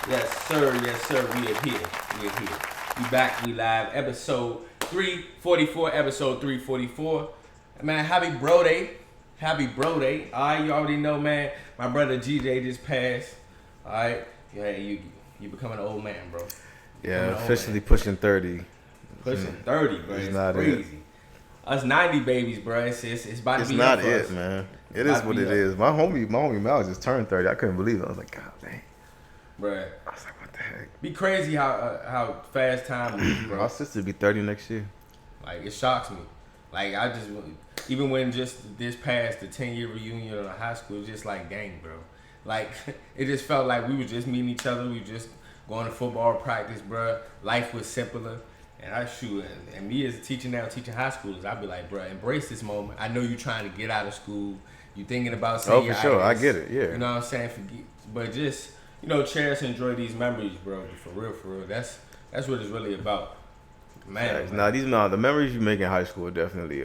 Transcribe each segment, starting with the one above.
Yes, sir, we are here. We are here. We back, we live. Episode 344. Man, happy bro day. Happy bro day. Alright, you already know, man. My brother GJ just passed. Alright. Yeah, you becoming an old man, bro. Yeah, officially pushing 30. Pushing 30, bro. It's crazy. Us 90 babies, bro. It's about to be not for it, us. man. It is what it is. My homie Mal just turned 30. I couldn't believe it. I was like, God dang. Bruh. I was like, what the heck? Be crazy how fast time moves, bro. My sister be 30 next year. Like, it shocks me. Like, I just, even when just this past the 10-year reunion of high school, it's just like, dang, bro. Like, it just felt like we were just meeting each other. We were just going to football practice, bro. Life was simpler. And I shoot, and me as a teacher now, teaching high schoolers, I'd be like, bro, embrace this moment. I know you're trying to get out of school. You thinking about saying for sure. I get it, yeah. You know what I'm saying? But just, cherish and enjoy these memories, bro. For real. That's what it's really about. Man. The memories you make in high school are definitely,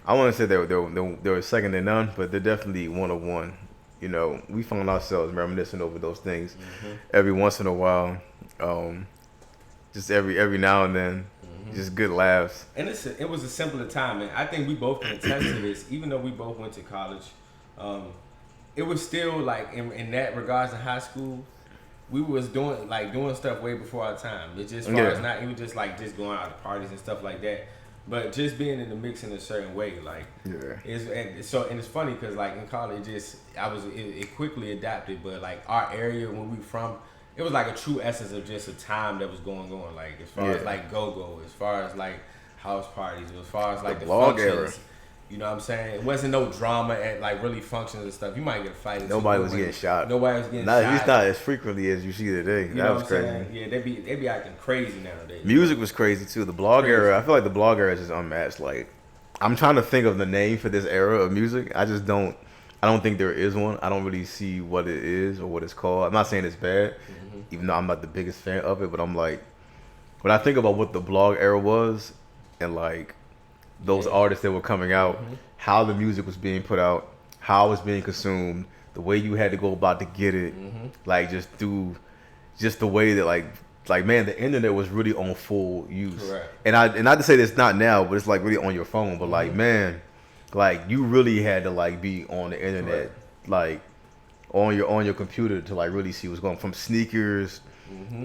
I want to say they were second to none, but they're definitely one of one. We found ourselves reminiscing over those things every once in a while. Just every now and then, just good laughs. And it was a simpler time, and I think we both can attest to this. Even though we both went to college, it was still like in that regards in high school, we was doing stuff way before our time. It's just far as not even just just going out to parties and stuff like that, but just being in the mix in a certain way. It's funny because in college, it quickly adapted, but our area when we from. It was like a true essence of just a time that was going on. As far as go-go, as far as house parties, as far as the blog functions. Era. You know what I'm saying? It wasn't no drama at really functions and stuff. You might get a fight. Nobody was getting shot. Nobody was getting shot. At least not as frequently as you see today. That was crazy. Saying? Yeah, they be acting crazy nowadays. Music was crazy too. The blog era, I feel like the blog era is just unmatched. I'm trying to think of the name for this era of music. I don't think there is one. I don't really see what it is or what it's called. I'm not saying it's bad, even though I'm not the biggest fan of it. But I'm when I think about what the blog era was, and those artists that were coming out, how the music was being put out, how it was being consumed, the way you had to go about to get it, just the way that man, the internet was really on full use. Correct. And not to say that it's not now, but it's really on your phone. But man. You really had to be on the internet, on your computer to really see what's going on, from sneakers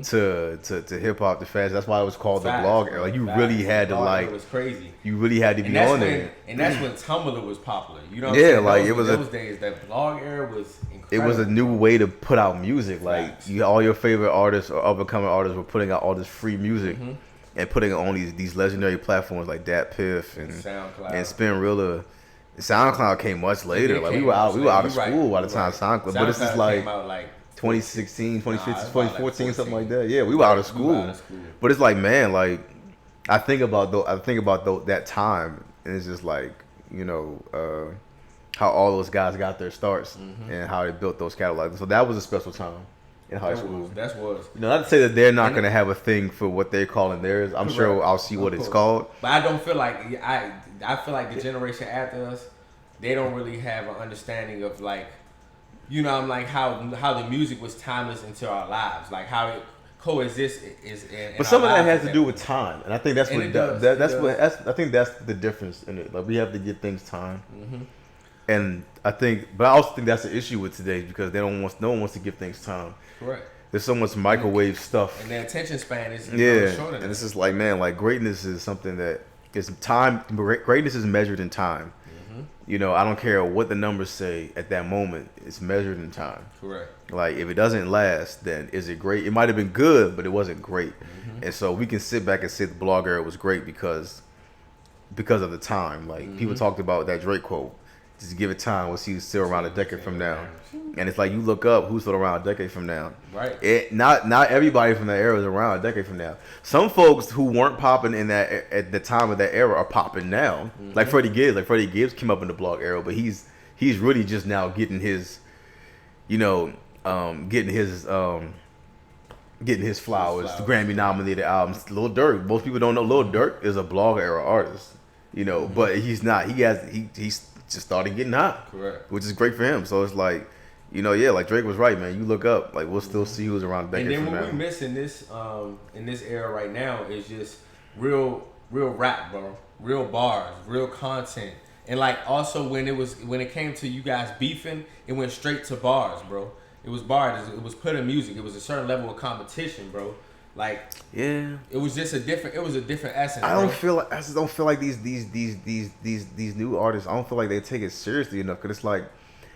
to hip hop to fashion. That's why it was called the blog era. You really had to it was crazy. You really had to be on there. And that's when Tumblr was popular. You know what I'm saying? It was those days. That blog era was incredible. It was a new way to put out music. All your favorite artists or up and coming artists were putting out all this free music. And putting it on these legendary platforms like Dat Piff and SoundCloud and Spinrilla. SoundCloud came much later. We were out of school by the time SoundCloud. But this is came out 2016, 2015, 2014, something like that. Yeah, we were out of school. But it's man, I think about that time, and it's just how all those guys got their starts and how they built those catalogs. So that was a special time in high school. That was. Not to say that they're not going to have a thing for what they're calling theirs. I'm sure I'll see what it's called. But I don't feel I feel like the generation after us, they don't really have an understanding of how the music was timeless into our lives, how it coexists in but some of that has to do with time, and I think that's what it does. I think that's the difference in it. We have to give things time, and but I also think that's the issue with today because no one wants to give things time. Correct. There's so much microwave stuff, and their attention span is shorter. And it's just greatness is something that is time. Greatness is measured in time. I don't care what the numbers say at that moment. It's measured in time. Correct. If it doesn't last, then is it great? It might have been good, but it wasn't great. And so we can sit back and say the blog era was great because of the time. People talked about that Drake quote. Just give it time. We'll see who's still around a decade from now. And it's you look up who's still around a decade from now. Right. Not everybody from that era is around a decade from now. Some folks who weren't popping in that at the time of that era are popping now. Like Freddie Gibbs. Freddie Gibbs came up in the blog era, but he's really just now getting his, getting his flowers. Grammy nominated albums. Lil Durk. Most people don't know Lil Durk is a blog era artist. But he's not. He's just started getting hot. Correct. Which is great for him. So it's Yeah, like Drake was right, man. You look up, like we'll still see who's around a decade And then from what now. we miss in this era right now is just real rap, bro. Real bars, real content. And like also when it came to you guys beefing, it went straight to bars, bro. It was bars. It was put in music. It was a certain level of competition, bro. Like it was just a different. It was a different essence. I just don't feel like these new artists. I don't feel like they take it seriously enough. Cause it's like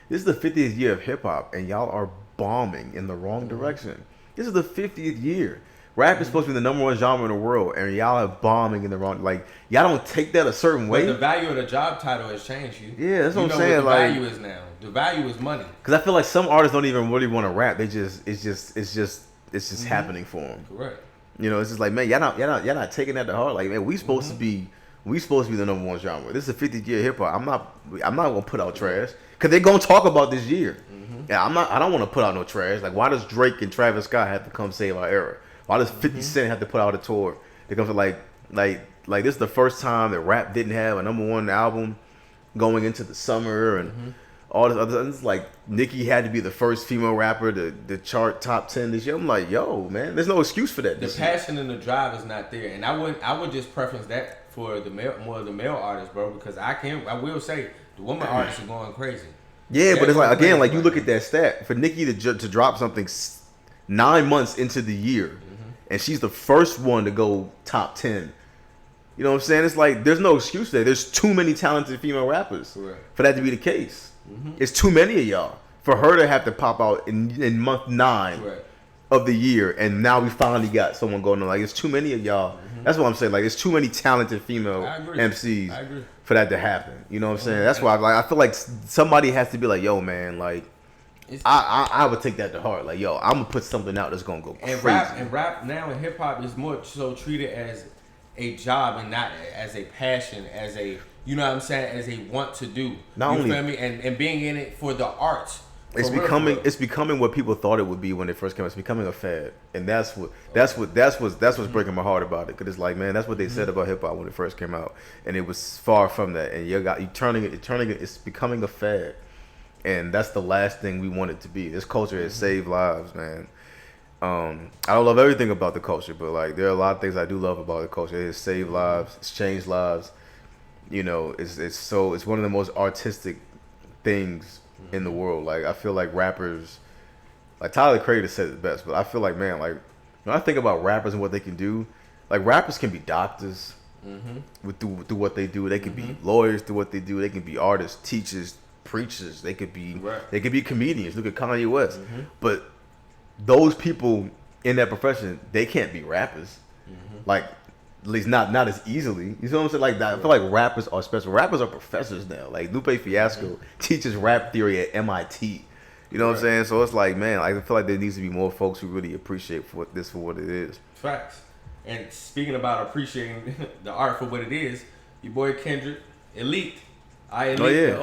this is the 50th year of hip hop, and y'all are bombing in the wrong direction. This is the 50th year. Rap is supposed to be the number one genre in the world, and y'all are bombing in the wrong. Like y'all don't take that a certain way. But the value of the job title has changed. Yeah, that's what I'm saying. What the like, value is now. The value is money. Because I feel like some artists don't even really want to rap. They just it's just happening for them. Correct. It's just like, man, y'all not taking that to heart. Like, man, we supposed to be the number one genre. This is a 50th year hip hop. I'm not gonna put out trash because they're gonna talk about this year. Yeah, I don't want to put out no trash. Like, why does Drake and Travis Scott have to come save our era? Why does 50 Cent have to put out a tour? It comes to like this is the first time that rap didn't have a number one album going into the summer and all this other. It's like Nicki had to be the first female rapper to chart top 10 this year. I'm like, yo, man, there's no excuse for that. The passion and the drive is not there, and I would just preference that for more of the male artists, bro, because I will say the woman artists are going crazy. Yeah, but it's like, again, like you look at that stat for Nicki to drop something 9 months into the year, and she's the first one to go top 10. You know what I'm saying? It's like there's no excuse there. There's too many talented female rappers for that to be the case. It's too many of y'all for her to have to pop out in month 9 of the year, and now we finally got someone going on. Like, it's too many of y'all. That's what I'm saying. Like, there's too many talented female MCs for that to happen. You know what I'm saying? That's why I feel like somebody has to be like, yo, man, like I would take that to heart. Like, yo, I'm gonna put something out that's gonna go crazy. And rap now and hip hop is more so treated as a job and not as a passion, as a, you know what I'm saying, as a want to do. You feel me? And being in it for the arts. It's becoming what people thought it would be when it first came out. It's becoming a fad, and that's what's breaking my heart about it. Cause it's like, man, that's what they said about hip hop when it first came out, and it was far from that. And you turning it. It's becoming a fad, and that's the last thing we want it to be. This culture has saved lives, man. I don't love everything about the culture, but like there are a lot of things I do love about the culture. It has saved lives. It's changed lives. It's one of the most artistic things in the world. Like, I feel like rappers, like Tyler the Creator said it best, but I feel like, man, like when I think about rappers and what they can do, like rappers can be doctors through what they do. They can be lawyers through what they do. They can be artists, teachers, preachers. They could be comedians. Look at Kanye West. But those people in that profession, they can't be rappers. Like, at least not as easily. You know what I'm saying? Like, I feel like rappers are special. Rappers are professors now. Like, Lupe Fiasco teaches rap theory at MIT. You know what I'm saying? So it's like, man, I feel like there needs to be more folks who really appreciate for what it is. Facts. And speaking about appreciating the art for what it is, your boy Kendrick, Elite. The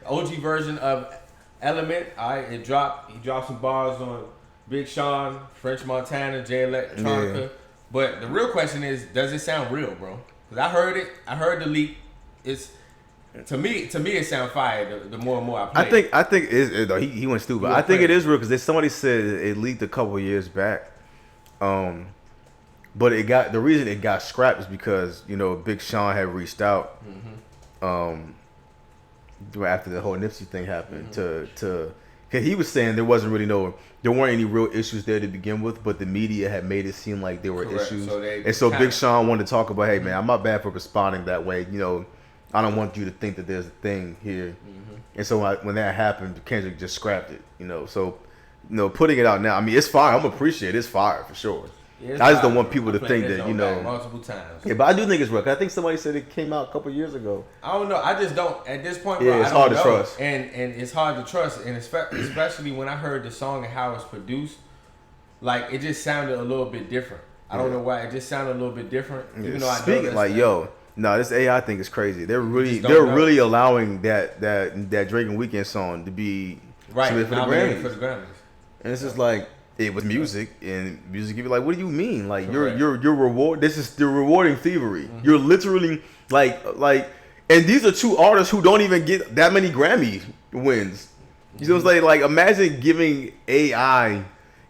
OG version of Element. He dropped some bars on Big Sean, French Montana, Jay Electron. Yeah. But the real question is, does it sound real, bro? Because I heard it. I heard the leak. It's to me it sounds fire. The more and more I play. I think he went stupid. I think it is real because somebody said it leaked a couple of years back. But the reason it got scrapped is because Big Sean had reached out after the whole Nipsey thing happened to. Cause he was saying there weren't any real issues there to begin with, but the media had made it seem like there were issues. So Big Sean wanted to talk about, hey man, I'm not bad for responding that way. I don't want you to think that there's a thing here. And so when that happened, Kendrick just scrapped it. So putting it out now, I mean, it's fire. I'm appreciate it. It's fire for sure. Yeah, I just don't want people to think that multiple times. Yeah, but I do think it's real. I think somebody said it came out a couple years ago. I don't know. I just don't at this point. Yeah, bro, it's hard to trust, and it's hard to trust, and especially when I heard the song and how it's produced, like it just sounded a little bit different. I don't know why. It just sounded a little bit different. Even though I know like this AI thing is crazy. They're really allowing that Drake and Weeknd song to be submitted for the Grammys. And it's just like. It was music, and music give you like, what do you mean? Like you're reward. This is you're rewarding thievery. You're literally like, and these are two artists who don't even get that many Grammy wins. You know what I'm saying? Like, imagine giving AI.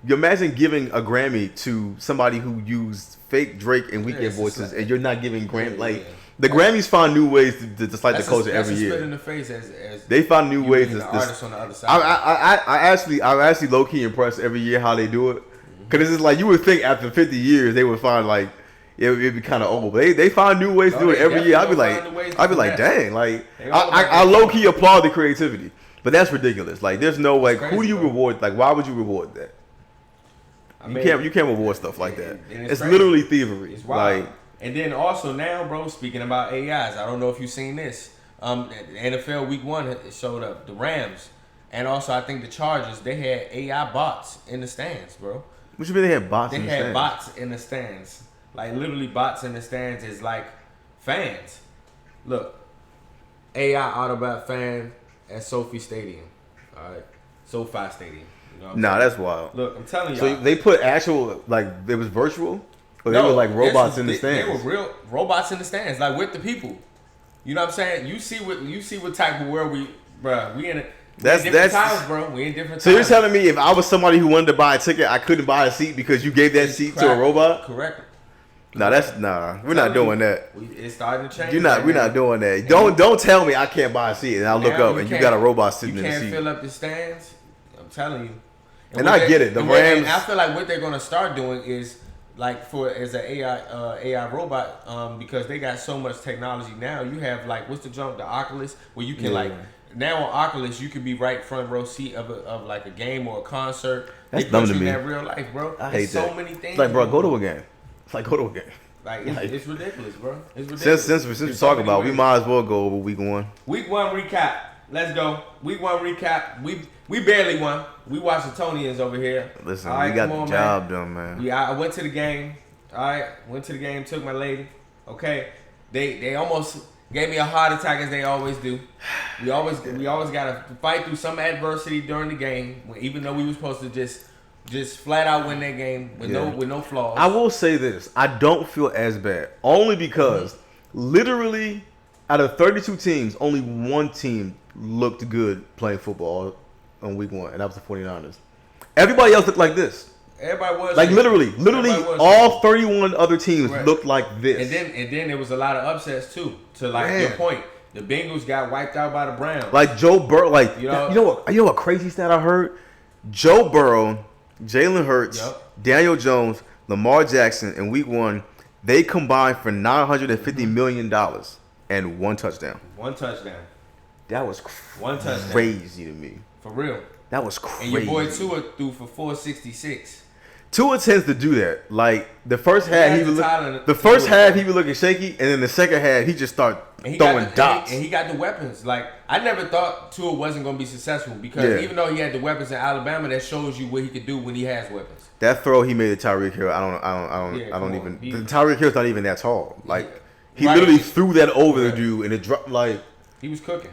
You imagine giving a Grammy to somebody who used fake Drake and Weeknd voices, and you're not giving Grammy. Like, the Grammys find new ways to dislike the culture every year. Spit in the face as they find new ways to. The artists on the other side. I'm actually low key impressed every year how they do it, because it's just like you would think after 50 years they would find like it'd be kind of old. But they find new ways to do it every year. I'd be like, dang, like I low key applaud the creativity, but that's ridiculous. Like, there's no way. Who do you reward? Like, why would you reward that? You can't reward stuff like that. It's literally thievery. It's wild. Like, and then also now, bro, speaking about AIs, I don't know if you've seen this. NFL Week 1 it showed up the Rams, and also I think the Chargers. They had AI bots in the stands, bro. What you mean they had bots? They had bots in the stands, like literally bots in the stands is like fans. Look, AI Autobot fan at SoFi Stadium, all right, SoFi Stadium. You know nah, that's wild. Look, I'm telling you. So they put actual, like, it was virtual? Or they were like robots in the stands? They were real robots in the stands, like with the people. You know what I'm saying? You see what type of world we in different times, bro. We in different times. So you're telling me if I was somebody who wanted to buy a ticket, I couldn't buy a seat because you gave that seat to a robot? Correct. We're not doing that. It's starting to change. We're not doing that. Don't tell me I can't buy a seat and I'll look up and you got a robot sitting in the seat. You can't fill up the stands. I'm telling you. And I get it. The Rams. I feel like what they're gonna start doing is like as an AI robot, because they got so much technology now. You have like what's the Oculus, where you can like now on Oculus you can be right front row seat of like a game or a concert. That's dumb to me. In that real life, bro. I hate that. So many things. It's like, bro, go to a game. It's like, go to a game. Like it's ridiculous, bro. It's ridiculous. Since we talk about, we might as well go over week 1. Week 1 recap. Let's go. Week 1 recap. We barely won. We Washingtonians over here. Listen, we got the job done, man. I went to the game. All right, went to the game. Took my lady. Okay, they almost gave me a heart attack as they always do. We always gotta fight through some adversity during the game, even though we were supposed to just flat out win that game with no flaws. I will say this: I don't feel as bad, only because literally out of 32 teams, only one team looked good playing football on week 1, and that was the 49ers. Everybody else looked like this. Everybody was like literally all 31 other teams looked like this. And then there was a lot of upsets too. To like your point, the Bengals got wiped out by the Browns. Like Joe Burrow, like you know what crazy stat I heard? Joe Burrow, Jalen Hurts, Daniel Jones, Lamar Jackson in week 1, they combined for $950 million and 1 touchdown. 1 touchdown. That was crazy to me. For real. That was crazy. And your boy Tua threw for 466. Tua tends to do that. Like the first half, he was looking shaky, and then the second half, he just started throwing dots. And he got the weapons. Like I never thought Tua wasn't going to be successful because even though he had the weapons in Alabama, that shows you what he could do when he has weapons. That throw he made to Tyreek Hill, Tyreek Hill's not even that tall. Like he literally threw that over the dude, and it dropped like. He was cooking.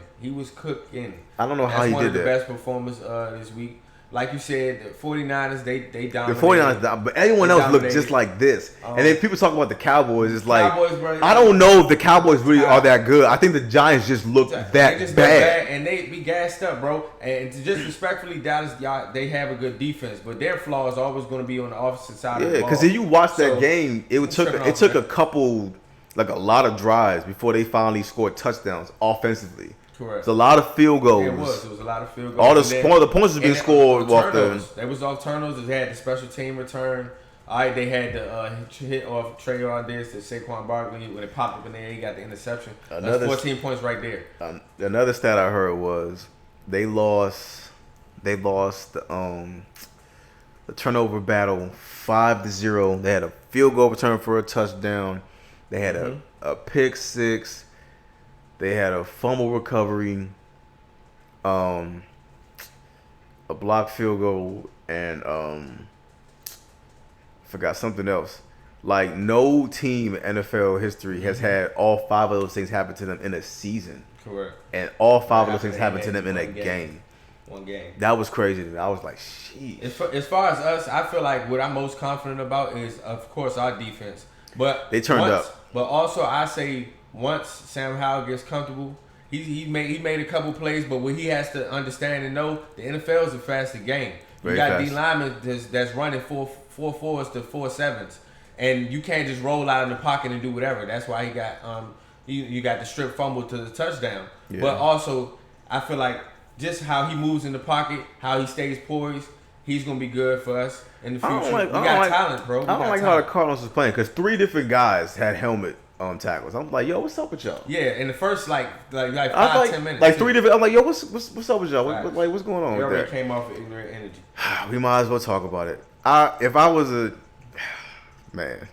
I don't know how he did that. That's one of the best performers this week. Like you said, the 49ers, they dominated. The 49ers, but everyone else looked just like this. And then people talk about the Cowboys. It's like, I don't know if the Cowboys really are that good. I think the Giants just look that bad. And they be gassed up, bro. And to just respectfully, Dallas, they have a good defense. But their flaw is always going to be on the offensive side of the ball. Yeah, because if you watch that game, it took a couple, like a lot of drives before they finally scored touchdowns offensively. Correct. It's a lot of field goals. It was a lot of field goals. All the points was being scored off the. They was off turnovers. They had the special team return. All right, they had the hit off Trayon this to Saquon Barkley when it popped up in there. He got the interception. That's 14 points right there. Another stat I heard was they lost the turnover battle 5-0. They had a field goal return for a touchdown. They had a pick six. They had a fumble recovery, a blocked field goal, and forgot something else. Like no team in NFL history has had all 5 of those things happen to them in a season. Correct. And all 5 of those things happened to them in a game. One game. That was crazy to me. I was like, sheesh. As far as us, I feel like what I'm most confident about is, of course, our defense. But they turned up. But also, I say once Sam Howell gets comfortable He made a couple plays, but what he has to understand and know, the NFL is a faster game. You got D linemen that's running 4.4s to 4.7s, and you can't just roll out in the pocket and do whatever. That's why he got you got the strip fumble to the touchdown. Yeah. But also, I feel like just how he moves in the pocket, how he stays poised, he's gonna be good for us in the future. We got talent, bro. I don't like how the Cardinals was playing because 3 different guys had helmet tackles. I'm like, yo, what's up with y'all? Yeah, in the first like 5-10 minutes. Like 3 different. I'm like, yo, what's up with y'all? What's going on? We with already that? came off of ignorant energy. We might as well talk about it. If I was a man,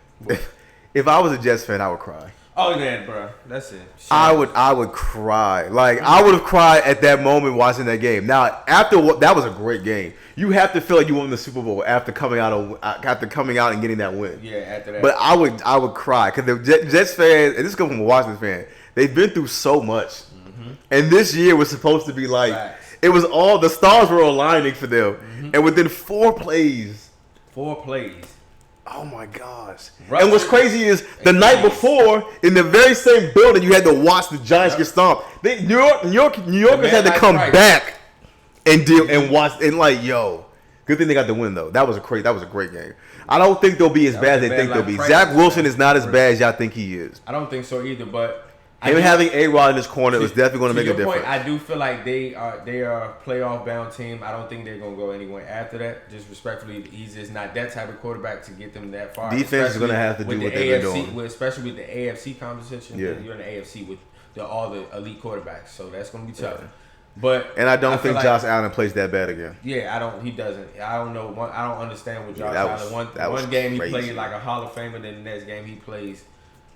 if I was a Jets fan, I would cry. Oh yeah, bro, that's it. Shit. I would cry. Like I would have cried at that moment watching that game. Now that was a great game. You have to feel like you won the Super Bowl after coming out and getting that win. Yeah, after that. But I would cry because the Jets fans, and this comes from a Washington fan, they've been through so much, and this year was supposed to be like it was all the stars were aligning for them, and within 4 plays. Oh my gosh! And what's crazy is the night before, in the very same building, you had to watch the Giants get stomped. New Yorkers had to come back and deal and watch and like, yo, good thing they got the win though. That was a great game. I don't think they'll be as bad as they think they'll be. Zach Wilson is not as bad as y'all think he is. I don't think so either, but him having A-Rod in his corner was definitely going to make a difference. I do feel like they are a playoff bound team. I don't think they're going to go anywhere after that. Just respectfully, he's just not that type of quarterback to get them that far. Defense is going to have to do what they've been doing. Especially with the AFC competition. Yeah. You're in the AFC with all the elite quarterbacks, so that's going to be tough. Yeah. And I don't think Josh Allen plays that bad again. Yeah, he doesn't. I don't know. I don't understand what Josh Allen. One game he played like a Hall of Famer, then the next game he plays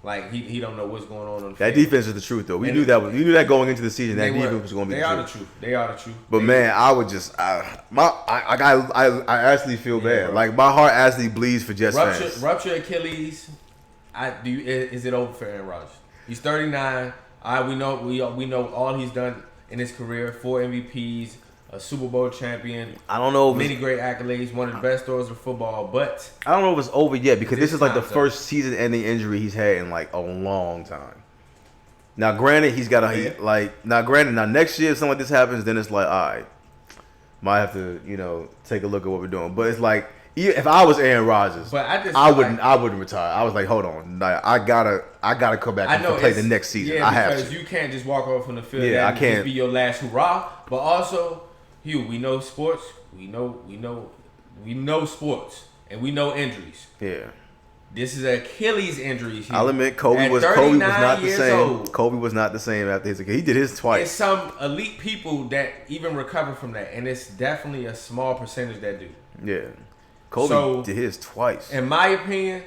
like he don't know what's going on the that field. Defense is the truth though. We knew that going into the season. That defense was going to be the truth. They are the truth. But man, I would just I actually feel bad. Bro. Like my heart actually bleeds for Jets fans. Rupture Achilles. Is it over for Aaron Rodgers? He's 39. We know all he's done in his career. 4 MVPs. A Super Bowl champion. I don't know. Many great accolades. One of the best throws of football. But I don't know if it's over yet because this is like the first season-ending injury he's had in like a long time. Now, granted, he's got now next year if something like this happens, then it's like, all right, might have to take a look at what we're doing. But it's like if I was Aaron Rodgers, I wouldn't retire. I was like, hold on, I gotta come back and play the next season. Yeah, I have because you can't just walk off from the field. Yeah, I can't. Just be your last hurrah. But also, Hugh, we know sports. We know sports, and we know injuries. Yeah. This is an Achilles injury. Hugh. I'll admit, Kobe was not the same. Kobe was not the same after his Achilles. He did his twice. There's some elite people that even recover from that, and it's definitely a small percentage that do. Yeah. Kobe did his twice. In my opinion,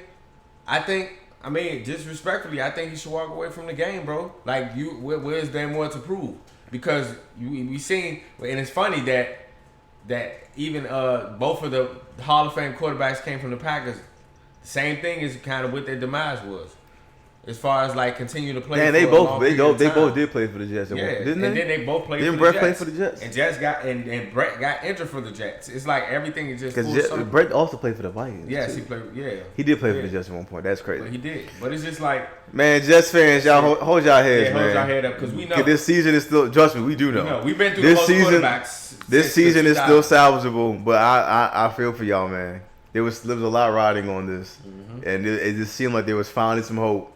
just respectfully, I think he should walk away from the game, bro. Like, where's there more to prove? Because we seen, and it's funny that even both of the Hall of Fame quarterbacks came from the Packers. Same thing is kind of what their demise was. As far as like continue to play. Yeah, they both did play for the Jets. Didn't they? And then they both played. Didn't for the Brett play for the Jets? And Jets and Brett got injured for the Jets. It's like everything is just because Brett also played for the Vikings. Yes, he played. Yeah, he did play for the Jets at one point. That's crazy. But he did. But it's just like, man, Jets fans, y'all hold y'all heads, man. Hold y'all head up because we know this season is still. Trust me, we do know. We've been through this season. This season is still salvageable, but I feel for y'all, man. There was a lot riding on this, and it just seemed like there was finally some hope,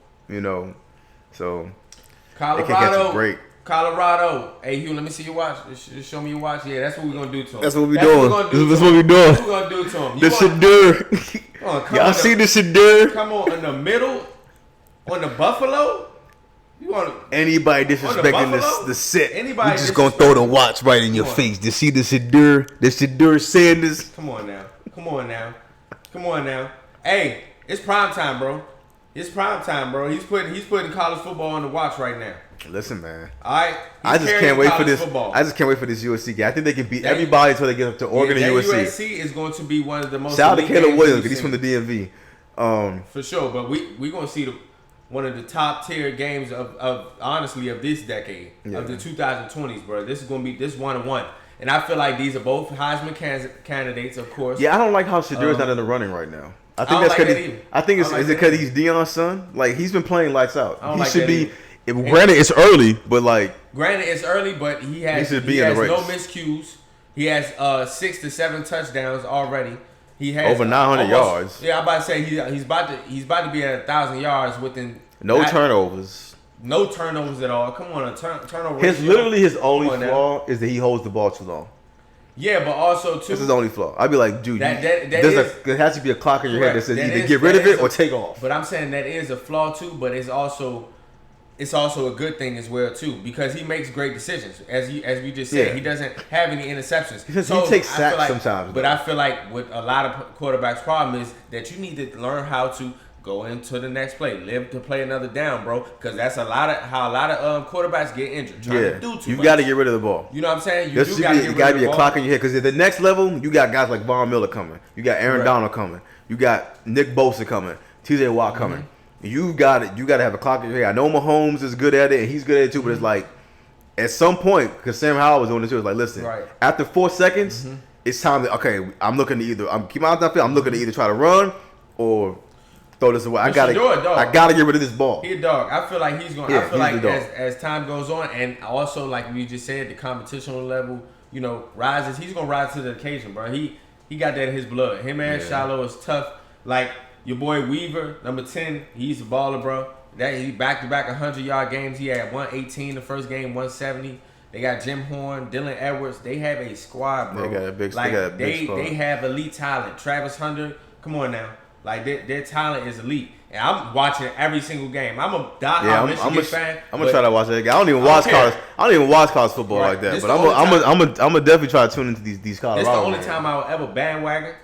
So, Colorado, they can catch a break. Colorado. Hey, Hugh, let me see your watch. Just show me your watch. Yeah, that's what we're going to do to him. That's what we're doing. That's what we're doing. That's what we're going to do to him. The Shadur. Y'all see the Shadur? Come on, in the middle, on the Buffalo. You want anybody disrespecting the set? Anybody we just going to throw the watch right in your face. You see the Shadur Sanders? Come on now. Hey, it's prime time, bro. It's prime time, bro. He's putting college football on the watch right now. Listen, man. All right. I just can't wait for this. I just can't wait for this USC game. I think they can beat everybody until they get up to Oregon and USC. USC is going to be one of the most. Shout out to Caleb Williams. He's from the DMV. For sure, but we're gonna see one of the top tier games of honestly of this decade of the 2020s, bro. This is gonna be this 1-1. And I feel like these are both Heisman candidates, of course. Yeah, I don't like how Shadur's not in the running right now. I think that's because is it because he's Deion's son? Like he's been playing lights out. He should be Granted, it's early, but like. Granted, it's early, but he has no miscues. He has 6 to 7 touchdowns already. He has over 900 yards. Yeah, I'm about to say he's about to be at 1,000 yards within turnovers. No turnovers at all. Come on, a turnover. His only flaw is that he holds the ball too long. Yeah, but also too. This is his only flaw. I'd be like, dude, there has to be a clock in your head that says either get rid of it or take off. But I'm saying that is a flaw too. But it's also a good thing as well too, because he makes great decisions. As we just said, he doesn't have any interceptions. Because he takes sacks sometimes. But I feel like with a lot of quarterbacks' problem is that you need to learn how to go into the next play, live to play another down, bro. Because that's how a lot of quarterbacks get injured. Trying to do too much. You got to get rid of the ball. You know what I'm saying? You got to be a clock in your head. Because at the next level, you got guys like Von Miller coming. You got Aaron Donald coming. You got Nick Bosa coming. T.J. Watt coming. You got to have a clock in your head. I know Mahomes is good at it, and he's good at it too. But it's like at some point, because Sam Howell was doing it too. It's like, listen, after 4 seconds, it's time to I'm looking to either I'm looking to either try to run or throw this away. I gotta get rid of this ball. He a dog. I feel like he's going. I feel like as time goes on, and also like we just said, the competition level, rises. He's gonna rise to the occasion, bro. He got that in his blood. Him and Shiloh is tough. Like your boy Weaver, number 10, he's a baller, bro. That he back-to-back 100-yard games. He had 118 the first game, 170. They got Jim Horn, Dylan Edwards. They have a squad, bro. They got a big squad. They have elite talent. Travis Hunter, come on now. Like their talent is elite. And I'm watching every single game. I'm a diehard Michigan fan. I'm gonna try to watch that game. I don't even watch college football like that. But I'm gonna definitely try to tune into these Colorado. It's the only time I will ever bandwagon.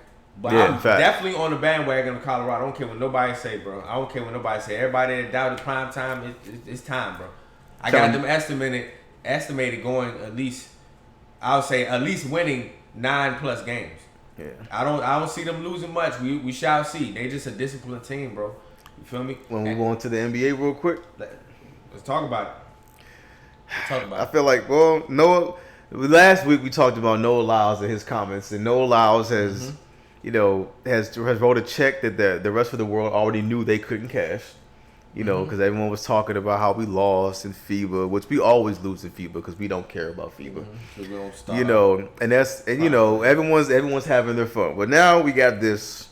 But I'm definitely on the bandwagon of Colorado. I don't care what nobody say, bro. I don't care what nobody say. Everybody that doubted prime time, it's time, bro. I got them estimated going at least winning 9+ games. Yeah. I don't see them losing much. We shall see. They just a disciplined team, bro. You feel me? When we go into the NBA real quick, let's talk about it. I feel like Noah. Last week we talked about Noah Lyles and his comments, and Noah Lyles has. Has wrote a check that the rest of the world already knew they couldn't cash. Because everyone was talking about how we lost in FIBA, which we always lose in FIBA because we don't care about FIBA. We don't start everyone's having their fun. But now we got this,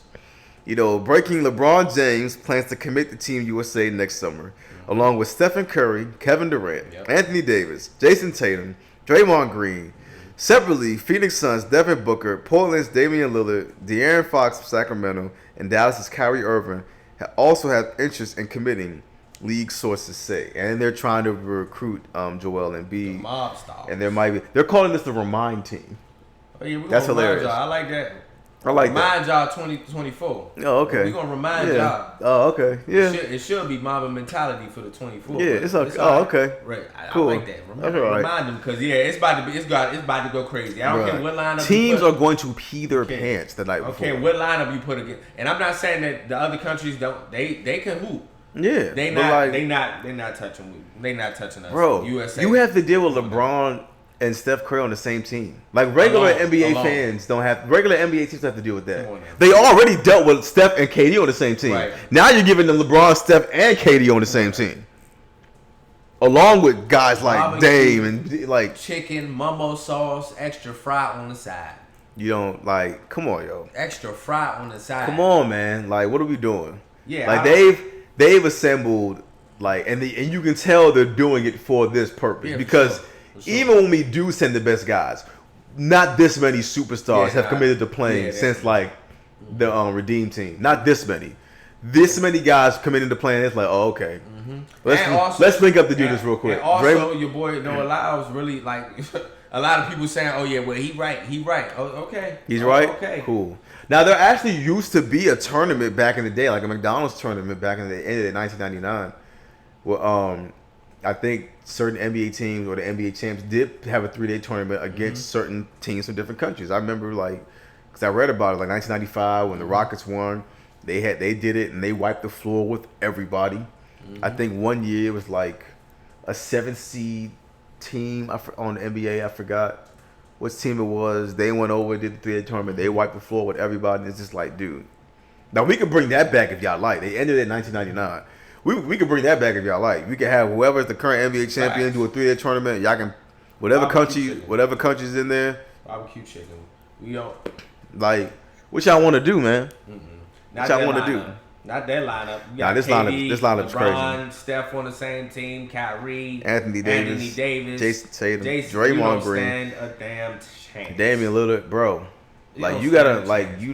breaking LeBron James plans to commit to Team USA next summer, along with Stephen Curry, Kevin Durant, Anthony Davis, Jason Tatum, Draymond Green. Separately, Phoenix Suns, Devin Booker, Portland's Damian Lillard, De'Aaron Fox of Sacramento, and Dallas's Kyrie Irving also have interest in committing, league sources say. And they're trying to recruit Joel Embiid. The mob style. And they're calling this the Remind Team. Oh, yeah, that's hilarious. I like that. Remind y'all 2024. Oh, okay. We're going to remind y'all. Oh, okay. Yeah. It should be Mamba mentality for the 24. Yeah, it's okay. Okay. Right. Cool. I like that. Remind them because it's about to go crazy. I don't care what lineup teams are going to pee their pants the night before. Okay, what lineup you put again? And I'm not saying that the other countries don't. They can hoop. Yeah. They not touching. They not touching us. Bro, USA. You have to deal with LeBron and Steph Curry on the same team. Like regular NBA fans don't have. Regular NBA teams have to deal with that. They already dealt with Steph and KD on the same team. Right. Now you're giving them LeBron, Steph, and KD on the same team, along with guys like Dame and like chicken, mumbo sauce, extra fry on the side. You don't come on, yo. Extra fry on the side. Come on, man. Like, what are we doing? Yeah. Like they've assembled and you can tell they're doing it for this purpose because. Sure. Even when we do send the best guys, not this many superstars have committed to playing since the Redeem team. Not this many. This many guys committed to playing. It's like, oh, okay. Mm-hmm. Let's link up to do this real quick. And also, your boy Noah Lyles really a lot of people saying, oh yeah, well he right. Oh, okay. He's right. Okay. Cool. Now there actually used to be a tournament back in the day, like a McDonald's tournament back in the end of 1999. Well, I think certain NBA teams or the NBA champs did have a 3-day tournament against certain teams from different countries. I remember because I read about it, 1995 when the Rockets won, they did it and they wiped the floor with everybody. Mm-hmm. I think one year it was a 7th seed team on the NBA. I forgot what team it was. They went over, did the 3-day tournament. They wiped the floor with everybody. And it's just like, dude. Now we can bring that back if y'all like. They ended it in 1999. We can bring that back if y'all like. We can have whoever's the current NBA champion do a 3-day tournament. Y'all can whatever country's in there. Barbecue chicken. We don't like what y'all want to do, man. What y'all want to do? Not that lineup. Nah, this lineup is crazy. LeBron, Steph on the same team, Kyrie, Anthony Davis, Jason Tatum, Jason, Draymond Green, stand a damn chance. Damian Lillard, bro. Like you gotta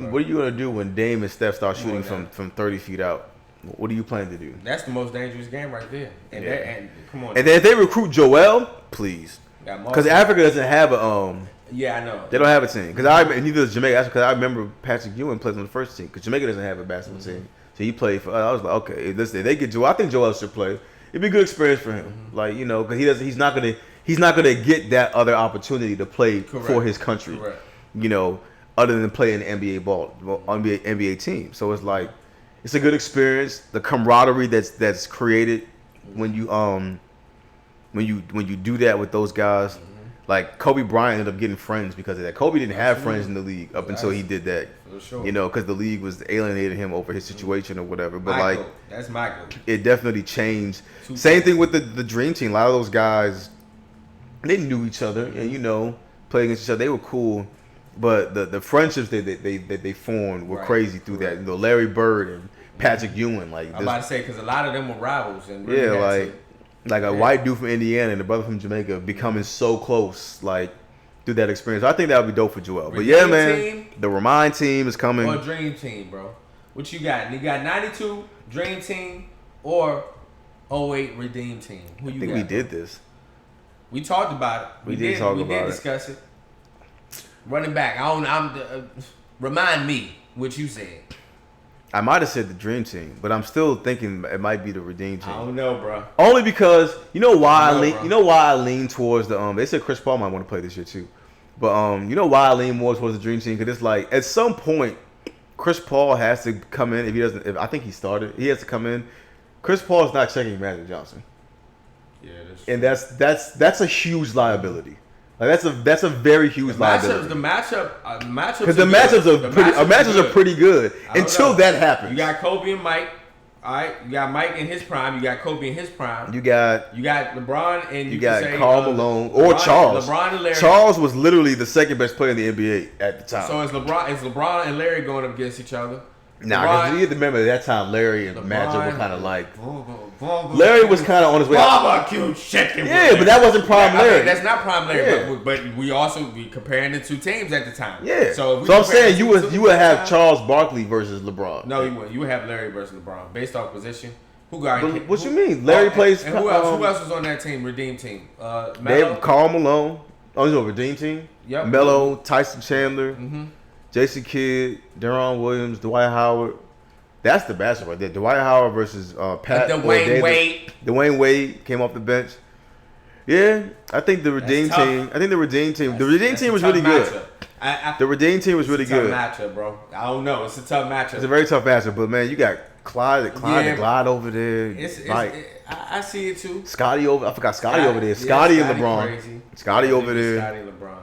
what are you gonna do when Dame and Steph start shooting from 30 feet out? What do you plan to do? That's the most dangerous game right there. And come on. And then if they recruit Joel, please, because Africa doesn't have a Yeah, I know. They don't have a team. And neither does Jamaica. That's because I remember Patrick Ewing plays on the first team. Because Jamaica doesn't have a basketball team. So he played for I was like, okay, if they get Joel, I think Joel should play. It'd be a good experience for him. Like, you know, because he's not gonna get that other opportunity to play for his country. Correct. You know, other than playing NBA NBA team. So it's like it's a good experience. The camaraderie that's created when you do that with those guys. Like Kobe Bryant ended up getting friends because of that. Kobe didn't have friends in the league up until he did that. For sure. You know, because the league was alienating him over his situation or whatever. But that's Michael. It definitely changed. Same thing with the Dream Team. A lot of those guys, they knew each other and played against each other. They were cool, but the friendships that they formed were crazy through that. You know, Larry Bird and Patrick Ewing. Like I'm about to say because a lot of them were rivals and like a white dude from Indiana and a brother from Jamaica becoming so close, like through that experience. I think that would be dope for Joel. But yeah, man, the Remind team is coming. Or Dream Team, bro. What you got? You got 92 Dream Team or 08 Redeem Team? Who you got? I think we did this. We talked about it. We did discuss it. Running back. Remind me what you said. I might have said the Dream Team, but I'm still thinking it might be the Redeem Team. I don't know, bro. Only because you know why I lean towards the They said Chris Paul might want to play this year too, but you know why I lean more towards the Dream Team because it's like at some point Chris Paul has to come in. If he doesn't, I think he started, he has to come in. Chris Paul is not checking Magic Johnson. Yeah, that's true. And that's a huge liability. Like that's a very huge liability. The matchup because the matchups are pretty good until that happens. You got Kobe and Mike. All right, you got Mike in his prime. You got Kobe in his prime. You got LeBron and you got Karl Malone or Charles. LeBron and Larry. Charles was literally the second best player in the NBA at the time. So is LeBron and Larry going up against each other? Nah, because you have to remember that time Larry and Magic were kind of like. Larry was kind of on his way. Barbecue chicken. Yeah, but that wasn't prime Larry. That's not prime Larry. Yeah. But we comparing the two teams at the time. Yeah. So I'm saying you would have Charles Barkley versus LeBron. No, you wouldn't. You would have Larry versus LeBron based off position. What you mean? Larry plays. And who else was on that team? Redeem Team. Karl Malone. Oh, he's on Redeem Team. Yep. Melo, Tyson Chandler. Jason Kidd, Deron Williams, Dwight Howard. That's the basketball right there. Dwight Howard versus Pat. Dwayne Wade. Dwayne Wade came off the bench. Yeah, I think the Redeem Team. The Redeem Team was really good. The Redeem Team was really good. It's a tough matchup, bro. I don't know. It's a tough matchup. It's a very tough matchup, but man, you got Clyde to glide over there. I see it too. Scotty over. I forgot Scotty over there. Scotty and LeBron. Crazy. Scotty over there. Scotty and LeBron.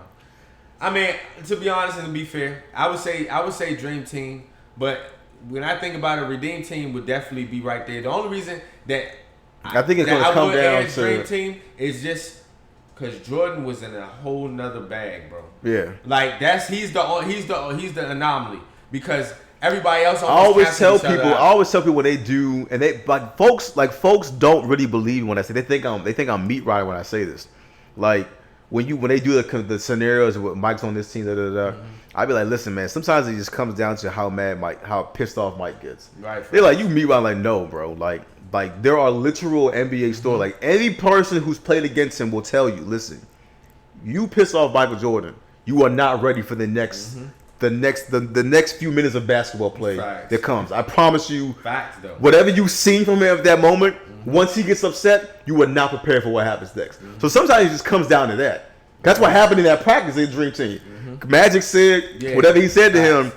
I mean, to be honest and to be fair, I would say Dream Team, but when I think about a Redeem Team, would definitely be right there. The only reason that I think it's going to come down to Dream Team is just because Jordan was in a whole nother bag, bro. Yeah, like he's the anomaly because everybody else. I always tell people what they do, and they folks don't really believe when I say they think I'm meat riding when I say this, like. When they do the scenarios with Mike's on this team, I'd be like, listen, man. Sometimes it just comes down to how pissed off Mike gets. Right. They're like, you meet, I'm like, no, bro. Like there are literal NBA stories. Like any person who's played against him will tell you, listen, you piss off Michael Jordan, you are not ready for the next few minutes of basketball play that comes. I promise you. Facts, though. Whatever you've seen from him at that moment. Once he gets upset, you are not prepared for what happens next. So sometimes it just comes down to that. That's what happened in that practice in Dream Team. Magic said whatever he said to him,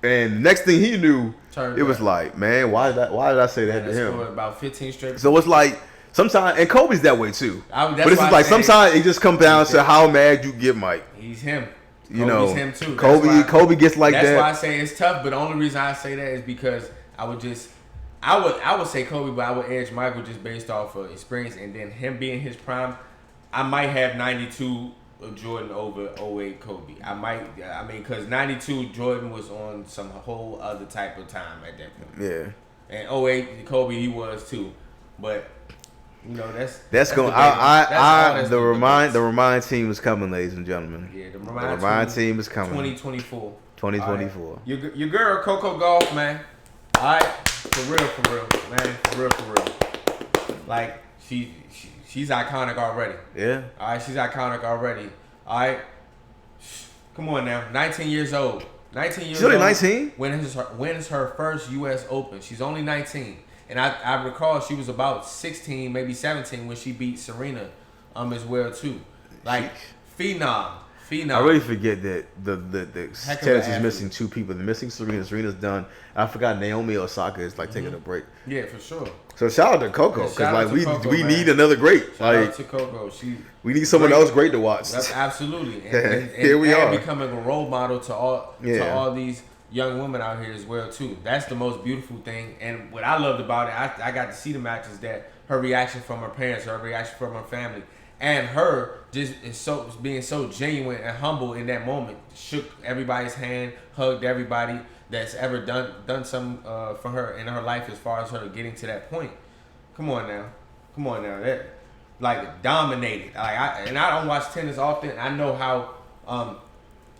and the next thing he knew, it was like, man, why did I say that to him? About 15 straight. So it's like sometimes, and Kobe's that way too. But it's just like sometimes it just comes down to how mad you get Mike. He's him. Kobe's him too. Kobe gets like that. That's why I say it's tough. But the only reason I say that is because I I would say Kobe, but I would edge Michael just based off of experience, and then him being his prime. I might have 92 Jordan over 08 Kobe. I mean, because 92 Jordan was on some whole other type of time at that point. Yeah. And 08 Kobe, he was too. But, you know, that's going. The Remind team is coming, ladies and gentlemen. Yeah, the Remind team is coming. 2024. 2024. Right. Your girl Coco Gauff, man. All right, for real, man, for real. Like she's iconic already. Yeah. All right, she's iconic already. All right, come on now. 19 years old. 19 years She's old. only 19. Wins her first U.S. Open. She's only 19, and I recall she was about 16, maybe 17 when she beat Serena, as well too. Like phenom. I really forget that the tennis is missing two people. They're missing Serena. Serena's done. I forgot Naomi Osaka is like taking a break. Yeah, for sure. So shout out to Coco because like we need another great. Shout like out to Coco. We need someone else great to watch. Absolutely. And here we are, becoming a role model to all these young women out here as well too. That's the most beautiful thing. And what I loved about it, I got to see the matches, that her reaction from her parents, her reaction from her family, and her just being so genuine and humble in that moment. Shook everybody's hand, hugged everybody that's ever done something for her in her life as far as her getting to that point. Come on now. That like dominated. I don't watch tennis often. I know how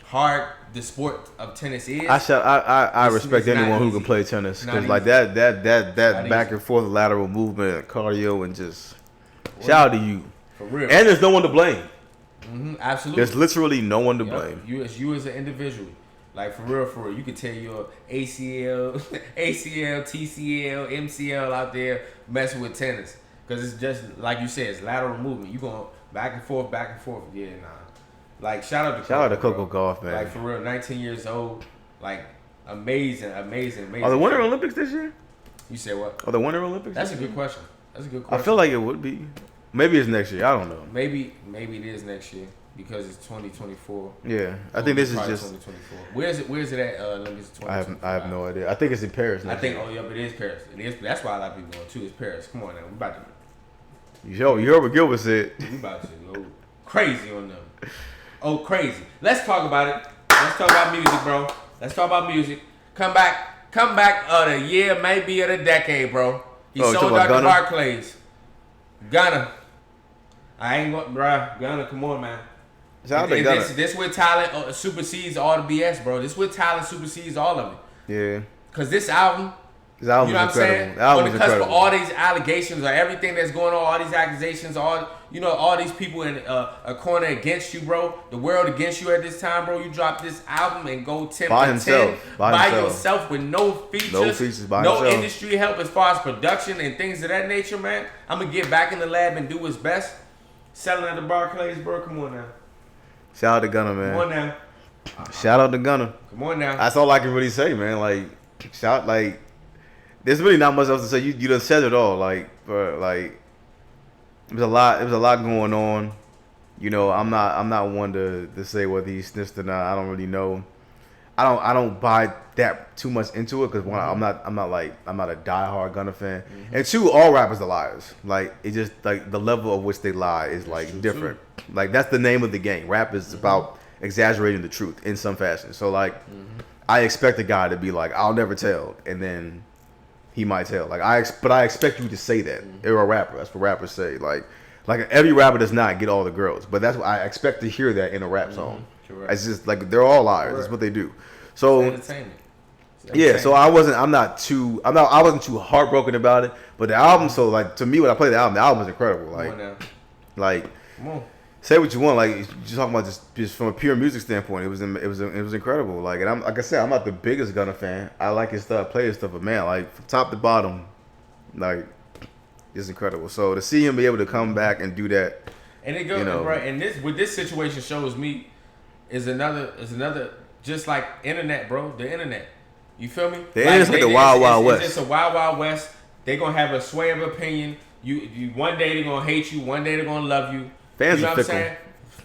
hard the sport of tennis is. I respect anyone who can play tennis because like that back and forth lateral movement, and cardio, and just shout out to you. For real. And there's no one to blame. Absolutely. There's literally no one to blame. You as an individual. Like, for real. You could tell your ACL, TCL, MCL out there messing with tennis. Because it's just, like you said, it's lateral movement. You going back and forth. Yeah, nah. Like, shout out to Coco Gauff, man. Like, for real, 19 years old. Like, amazing. Are the Winter Olympics this year? You said what? Are the Winter Olympics? That's a good question. I feel like it would be. Maybe it's next year. I don't know. Maybe it is next year because it's 2024. Yeah, I think this is just 2024. Where's it at? Olympics 2024. I have no idea. I think it's in Paris. I think. Oh, yep, it is Paris. That's why a lot of people going too. It's Paris. Come on now, we about to. You heard what Gilbert said. We about to go crazy on them. Oh, crazy. Let's talk about it. Let's talk about music, bro. Let's talk about music. Come back of the year, maybe of the decade, bro. He sold out to Barclays. Gunna. I ain't going, bruh. Gunna, come on, man. This where talent supersedes all the BS, bro. This where talent supersedes all of it. Yeah. Because this album, you know what I'm saying? On the cusp of all these allegations or everything that's going on, all these accusations, all these people in a corner against you, bro. The world against you at this time, bro. You drop this album and go 10 for 10 by yourself with no features, no industry help as far as production and things of that nature, man. I'm gonna get back in the lab and do his best. Selling at the Barclays, bro. Come on now. Shout out to Gunna, man. Come on now. Shout out to Gunna. Come on now. That's all I can really say, man. Like, there's really not much else to say. You done said it all. Like, it was a lot going on. You know, I'm not one to say whether he snitched or not. I don't really know. I don't buy that too much into it because one, I'm not a diehard Gunna fan, and two, all rappers are liars. Like, it just like the level of which they lie is like different. Too. Like, that's the name of the game. Rap is about exaggerating the truth in some fashion. So like, I expect a guy to be like, I'll never tell, and then he might tell. Like, but I expect you to say that. You're a rapper. That's what rappers say. Like every rapper does not get all the girls, but that's what I expect to hear that in a rap song. Correct. It's just like they're all liars. Correct. That's what they do. So entertainment. Yeah, so I wasn't too heartbroken about it. But the album, so like to me, when I play the album is incredible. Like, come on. Say what you want. Like, you're talking about just from a pure music standpoint, it was incredible. Like, and like I said, I'm not the biggest Gunna fan. I like his stuff, play his stuff, but man, like from top to bottom, like, it's incredible. So to see him be able to come back and do that, and it goes right. And this situation shows me is another just like internet, bro. The internet. You feel me? The internet's like the wild west. It's a wild west. They're gonna have a sway of opinion. You one day they're gonna hate you, one day they're gonna love you. Fans you know are fickle. What I'm saying?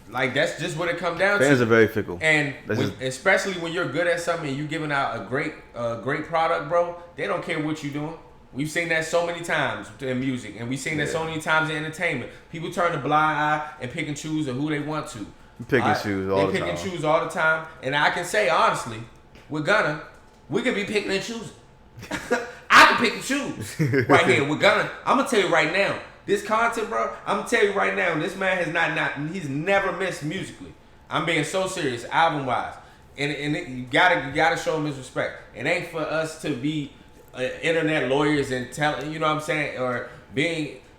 Like, that's just what it comes down to. Fans are very fickle. And especially when you're good at something and you giving out a great product, bro, they don't care what you're doing. We've seen that so many times in music, and we've seen that so many times in entertainment. People turn a blind eye and pick and choose of who they want to. Pick and choose all the time. They pick and choose all the time. And I can say, honestly, with Gunna, we could be picking and choosing. I can pick and choose right here with Gunna. I'm going to tell you right now, this content, bro, I'm going to tell you right now, this man has he's never missed musically. I'm being so serious, album-wise. And you gotta show him his respect. It ain't for us to be internet lawyers and telling, you know what I'm saying, or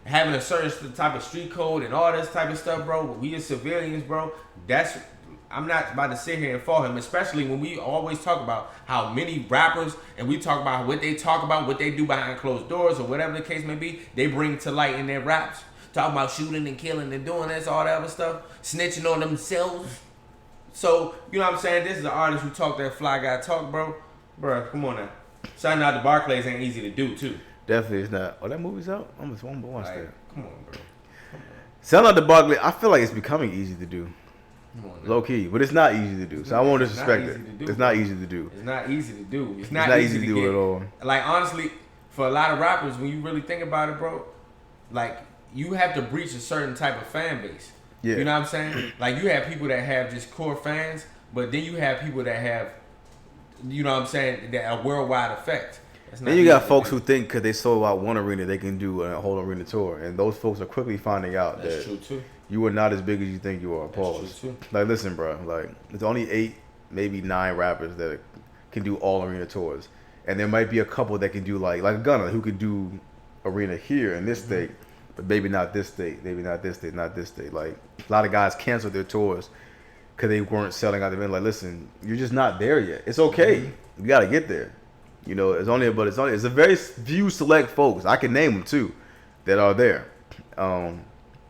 having a certain type of street code and all this type of stuff, bro. But we as civilians, bro, I'm not about to sit here and fault him, especially when we always talk about how many rappers, and we talk about what they talk about, what they do behind closed doors, or whatever the case may be, they bring to light in their raps. Talking about shooting and killing and doing this, all that other stuff, snitching on themselves. So, you know what I'm saying? This is an artist who talk that fly guy talk, bro. Bro, come on now. Signing out to Barclays ain't easy to do, too. Definitely, it's not. Oh, that movie's out? I'm just one watch that. Come on, bro. Signing out to Barclays, I feel like it's becoming easy to do. Low key, but it's not easy to do. So I won't disrespect it. It's not easy to do. It's not easy to do. It's not easy to do at all. Like, honestly, for a lot of rappers, when you really think about it, bro, like, you have to breach a certain type of fan base. Yeah. You know what I'm saying? Like, you have people that have just core fans, but then you have people that have, you know what I'm saying, that a worldwide effect. Then you got folks who think because they sold out one arena, they can do a whole arena tour. And those folks are quickly finding out that's true too. You are not as big as you think you are. Pause. That's true too. Like, listen, bro. Like, there's only 8, maybe 9 rappers that can do all arena tours. And there might be a couple that can do, like Gunna, who could do arena here in this state. But maybe not this state, maybe not this state, not this state. Like, a lot of guys canceled their tours because they weren't selling out the event. Like, listen, you're just not there yet. It's okay. You got to get there. You know, it's a very few select folks. I can name them too, that are there. The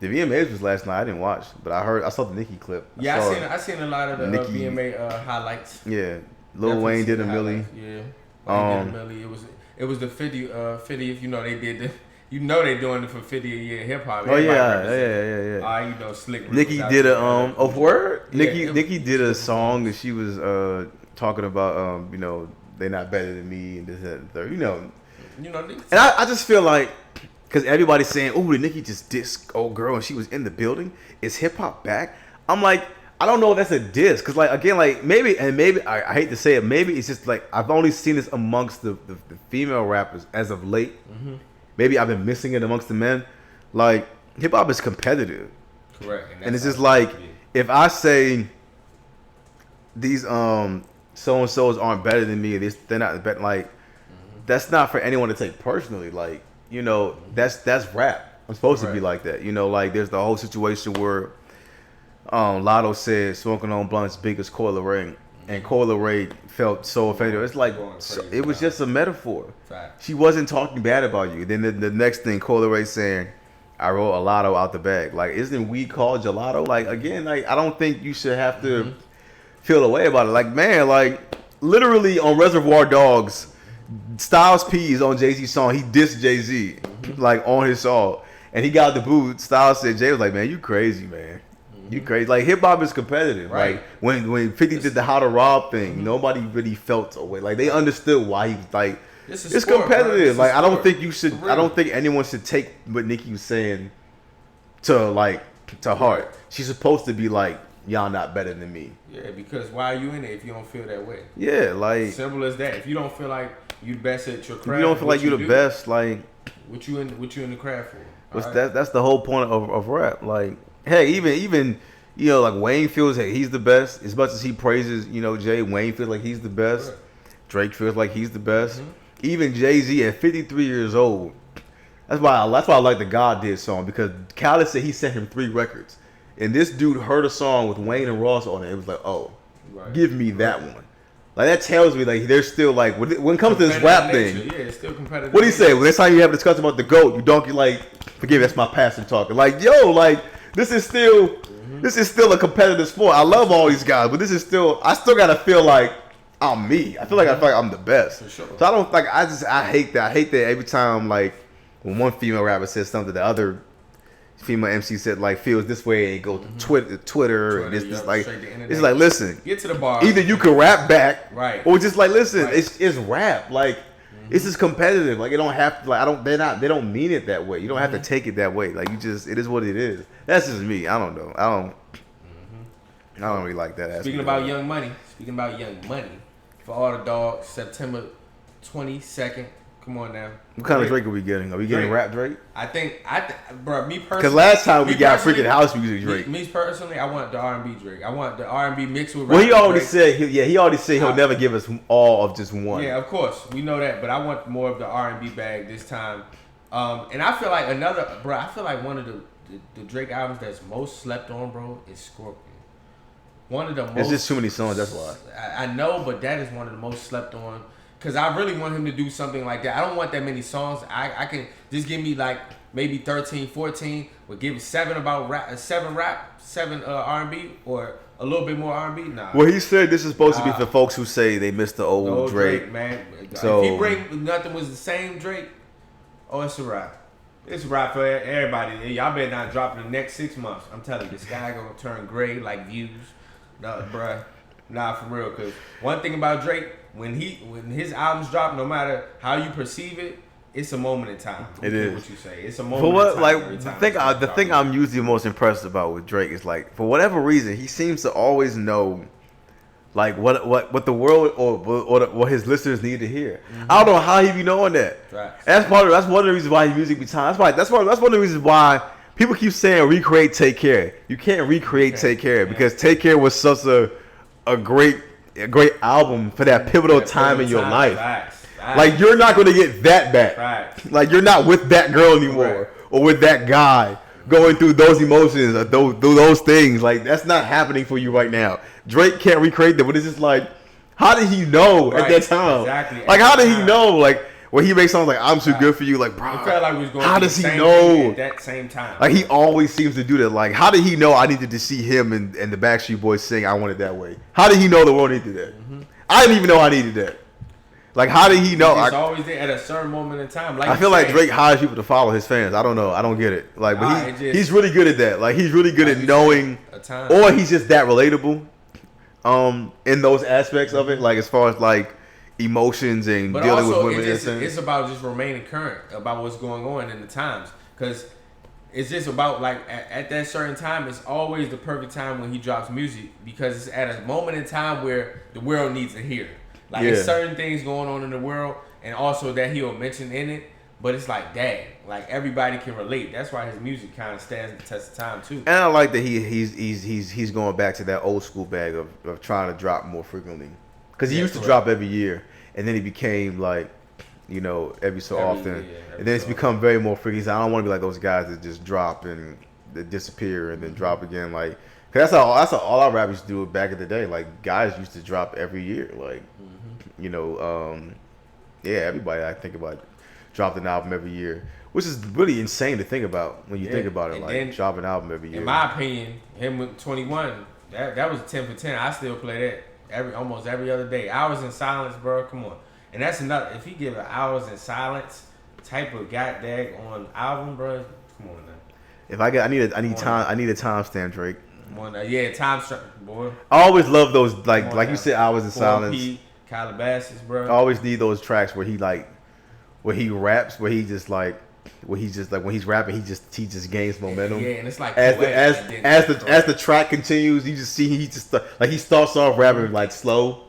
VMAs was last night. I didn't watch, but I saw the Nicki clip. I seen a lot of the VMA highlights. Yeah, Lil Wayne did a milli. Yeah, Wayne did a milli. It was the 50th. You know they did the. You know they doing it for 50 a year hip hop. Oh yeah. You know, Slick. Nicki did a word. Nicki did a song that she was talking about. You know, they not better than me and this that and the third. You know, and I just feel like because everybody's saying, "Oh, did Nicki just diss old girl and she was in the building? Is hip hop back?" I'm like, I don't know if that's a diss because, like, again, like maybe I hate to say it, maybe it's just like I've only seen this amongst the female rappers as of late. Mm-hmm. Maybe I've been missing it amongst the men. Like, hip hop is competitive. Correct. And it's just like, if I say these so-and-sos aren't better than me, they're not better, like, that's not for anyone to take personally. Like, you know, that's rap. I'm supposed to be like that. You know, like, there's the whole situation where Lotto said smoking on blunts big as Coil Ray. And Coil Ray felt so offended. It's like, it was just a metaphor. Fact. She wasn't talking bad about you. Then the next thing, Coil Ray saying, I rolled a lotto out the bag. Like, isn't weed called gelato? Like, again, like, I don't think you should have to feel a way about it. Like, man, like, literally on Reservoir Dogs, Styles P is on Jay-Z's song. He dissed Jay-Z, like, on his song. And he got the boot. Styles said, Jay was like, man, you crazy, man. You crazy. Like, hip hop is competitive. Right. Like, when 50 did the How to Rob thing, nobody really felt a way. Like, they understood why he was like, it's competitive. Like, I don't think anyone should take what Nicki was saying to heart. She's supposed to be like, y'all not better than me. Yeah, because why are you in it if you don't feel that way? Yeah, like, simple as that. If you don't feel like you best at your craft, if you don't feel like you're the best, like, what you in the craft for? That's the whole point of rap. Like, hey, even you know, like, Wayne feels like he's the best. As much as he praises, you know, Jay, Wayne feels like he's the best. Right. Drake feels like he's the best. Mm-hmm. Even Jay-Z at 53 years old. That's why I like the God Did song, because Khaled said he sent him 3 records. And this dude heard a song with Wayne and Ross on it. It was like, oh, give me that one. Like, that tells me, like, they're still, like, when it comes to this rap thing. Yeah, it's still competitive. What do you say? Well, next time you have a discussion about the GOAT, you don't get, like, forgive me, that's my pastor talking. Like, yo, like, this is still a competitive sport. I love all these guys, but I still gotta feel like I'm me. I feel like I'm the best. For sure. So I don't like. I hate that. I hate that every time, like, when one female rapper says something, the other female MC said, like, feels this way and go to Twitter and it's like, it's like, listen, get to the bar. Either you can rap back, right, or just like, listen, it's rap. Like, It's just competitive. Like, it don't have to, like, they don't mean it that way. You don't have to take it that way. Like, it is what it is. That's just me. I don't know. I don't really like that. Speaking about Young Money, for All The Dogs, September 22nd. Come on now. What kind of Drake are we getting? Are we getting rap Drake? I think, bro, me personally. Because last time we got freaking house music Drake. Me personally, I want the R&B Drake. I want the R&B mixed with rap. Well, he already said, he'll never give us all of just one. Yeah, of course. We know that. But I want more of the R&B bag this time. And I feel like one of the Drake albums that's most slept on, bro, is Scorpion. One of the most. It's just too many songs, that's why. I know, but that is one of the most slept on. Because I really want him to do something like that. I don't want that many songs. I can just give me like maybe 13, 14, but give 7 about rap, 7 R&B, or a little bit more R&B. Nah. Well, he said this is supposed to be for folks who say they miss the old Drake. Man. So if he bring Nothing Was the Same Drake, it's a rap. It's a rap for everybody. Y'all better not drop in the next 6 months. I'm telling you, the sky gonna turn gray like Views. No, bruh. Nah, for real. Because one thing about Drake, when his albums drop, no matter how you perceive it, it's a moment in time. It is what you say. It's a moment in time. The thing I'm usually most impressed about with Drake is, like, for whatever reason, he seems to always know, like, what the world or what his listeners need to hear. Mm-hmm. I don't know how he be knowing that. Right. That's one of the reasons why his music be time. That's one of the reasons why people keep saying recreate Take Care. You can't recreate Take Care because Take Care was such a great album for that pivotal time in your life. Facts. Like, you're not going to get that back. Right. Like, you're not with that girl anymore or with that guy going through those emotions or those things. Like, that's not happening for you right now. Drake can't recreate that, but it's just like, how did he know at that time? Exactly. Like, how did he know? Like, when he makes songs like "I'm Too Good for You," like, bro, it felt like we was going how does he know at that same time? Like, he always seems to do that. Like, how did he know I needed to see him and the Backstreet Boys sing "I Want It That Way"? How did he know the world needed that? Mm-hmm. I didn't even know I needed that. Like, how did he know? It's always there at a certain moment in time. Like, I feel like Drake hires people to follow his fans. I don't know. I don't get it. Like, but he's really good at that. Like, he's really good at knowing, or he's just that relatable. In those aspects of it, like, as far as like emotions and dealing with women. It's about just remaining current about what's going on in the times, because it's just about, like, at that certain time, it's always the perfect time when he drops music, because it's at a moment in time where the world needs to hear. Like, there's certain things going on in the world, and also that he'll mention in it, but it's like, dang, like, everybody can relate. That's why his music kind of stands the test of time too. And I like that he's going back to that old school bag of trying to drop more frequently, because he used to drop every year, and then he became, like, you know, every so often, and then it's become very more freaky. I don't want to be like those guys that just drop and that disappear and then drop again. Like, cause that's how all our rappers do it back in the day. Like, guys used to drop every year. Like, you know, everybody I think about dropped an album every year, which is really insane to think about when you think about it. Like, drop an album every year. In my opinion, him with 21, that was 10 for 10. I still play that almost every other day. Hours in Silence, bro. Come on. And that's another. If he give an Hours in Silence type of goddamn on album, bro, come on now. If I need a timestamp, Drake. Timestamp, boy. I always love those, like you said, Hours in Silence. Calabasas, bro. I always need those tracks where he raps, where he's when he's rapping, he just gains momentum. Yeah, and it's like as the track continues, you just see he starts off rapping like slow.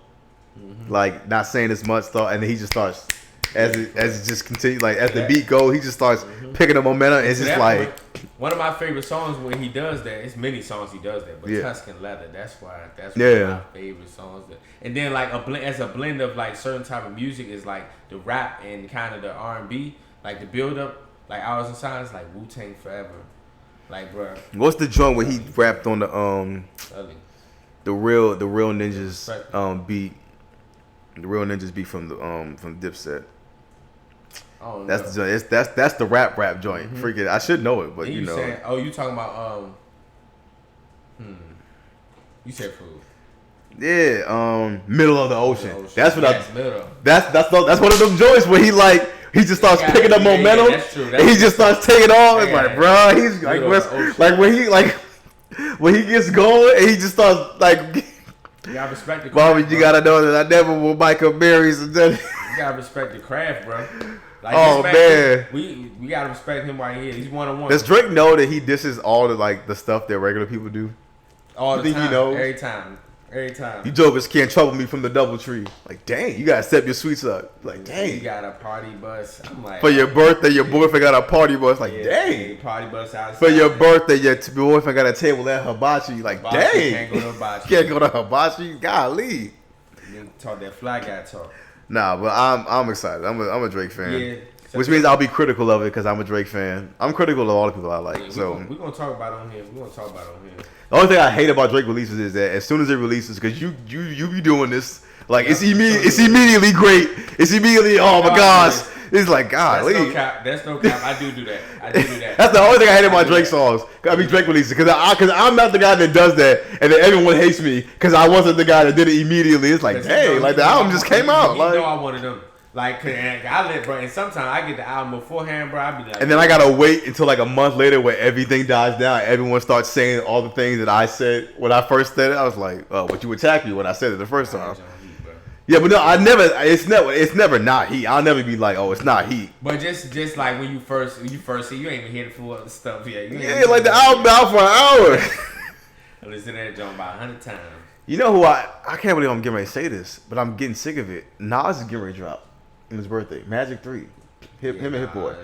Like, not saying as much thought, and then he just starts as it just continues, like, as the beat goes, he just starts picking up momentum. It's just like one of my favorite songs when he does that. It's many songs he does that, but Tuscan Leather, that's one of my favorite songs. And then, like, as a blend of, like, certain type of music is like the rap and kind of the R&B, like the build up, like Hours in Silence, like Wu-Tang Forever, like, bro. What's the joint where he rapped on the real Ninjas beat? The Real Ninjas beat from Dipset. Oh, that's the rap joint. Freaking, I should know it, but you know. You talking about You said food. Yeah, Middle of the Ocean. That's what that's one of them joints where he just starts picking up momentum. That's true. And he just starts taking off. It's like, bro, he's like when he gets going and he just starts like. Yeah, I respect it. Bobby, you gotta know that I never will Michael Mary's and then You gotta respect the craft, bro. Like, Oh man, we gotta respect him right here. He's 1-on-1. Does Drake know that he disses all the stuff that regular people do? All the think time. he knows? Every time. You jokers can't trouble me from the double tree. Like, dang, you gotta step your sweets up. Like, dang. You got a party bus. I'm like, For your birthday, your boyfriend got a party bus. Like, yeah, dang. Party bus outside. For your birthday, your boyfriend got a table at Hibachi. Like, Hibachi, dang. Can't go to Hibachi. Can't go to Hibachi. Golly. You talk that fly guy talk. Nah, but I'm excited. I'm a Drake fan. Yeah. Which means I'll be critical of it because I'm a Drake fan. I'm critical of all the people I like. Yeah, so we're gonna talk about it on here. The only thing I hate about Drake releases is that as soon as it releases, because you be doing this, like it's immediately great. It's immediately, oh my gosh. It's like, God, That's no cap. I do that. That's the only thing I hate about Drake songs. I mean, Drake releases because I'm not the guy that does that, and then everyone hates me because I wasn't the guy that did it immediately. It's like, dang, like the album just came out. You know I wanted them. Like, I let, bro, and sometimes I get the album beforehand, bro. I be like, and then I gotta wait until like a month later where everything dies down. Everyone starts saying all the things that I said when I first said it. I was like, oh, but you attacked me when I said it the first time. Yeah, but no, it's never not heat. I'll never be like, oh, it's not heat. But just like when you first see, you ain't even hear the full other stuff yet. Yeah, like the album out for an hour. I listened to that joint about 100 times. You know who I can't believe I'm getting ready to say this, but I'm getting sick of it. Nas is getting ready to drop on his birthday. Magic 3. Him and Hit Boy.